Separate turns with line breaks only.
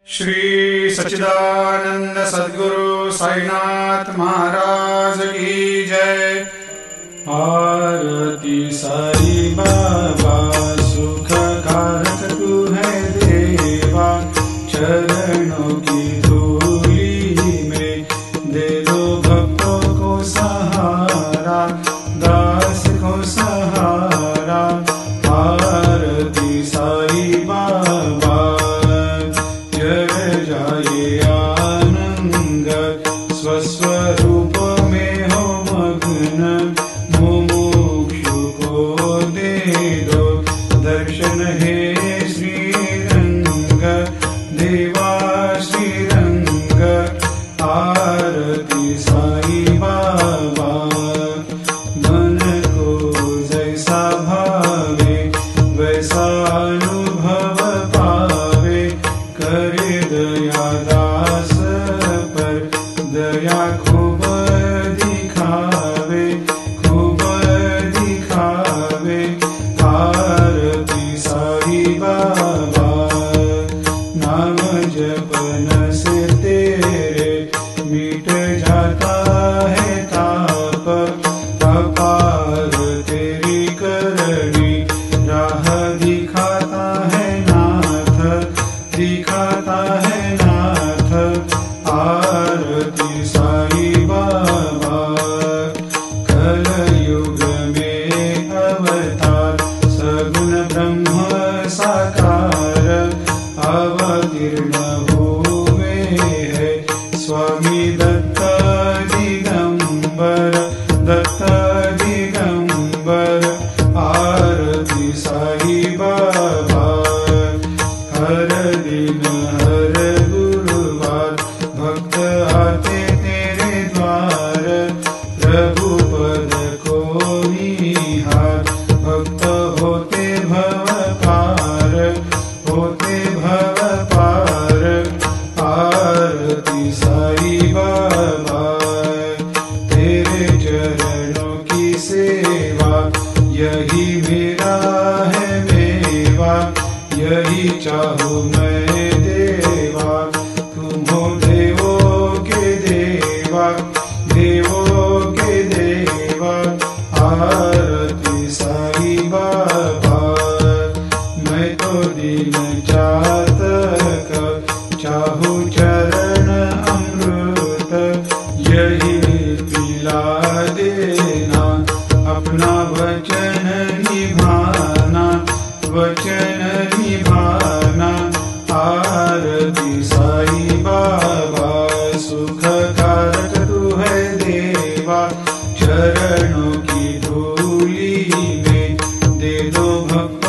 श्री सच्चिदानंद सद्गुरु साईनाथ महाराज की जय। आरती साई बाबा सुख कारक तू है देवा, चरणों की धूली में दे दो भक्तों को सहारा, दास को सहारा। आरती साई बाबा जय जाए आनंद, स्वस्वरूप में हो मग्न, मुमुक्षु को दे दो दर्शन हे श्रीरंग, देवा श्रीरंग। आरती साई बाबा मन को जैसा भावे वैसा अनुभव पावे, करे दया दास पर दया खूब दिखावे, खूब दिखावे। आरती साई बाबा नाम जपन से तेरे मिट जाता है ताप, अपार तेरी करनी राह दिखाता है नाथ, दिखाता है नाथ। आरती साई बाबा कलयुग में अवतार, सगुण ब्रह्म साकार अवतीर्ण हुए है स्वामी दत्त दिगंबर, दत्त दिगंबर। आरती साई बाबा हर दिन हर गुरुवार भक्त आते तेरे द्वार, प्रभु पद को निहार, भक्त होते भव पार, होते भव पार। आरती साई बाबा तेरे चरणों की सेवा, यही मेरा है मेवा, यही चाहूँ मैं देवा। तुम हो देवों के देवा, देवों के देवा। आरती साई बाबा मैं तो दिन चातक, चाहूँ चरण अमृत, यही पिला देना, अपना वचन निभाना, वचन निभाना। आरती साई बाबा सुख कारक तू है देवा, चरणों की धूली में दे दो भक्त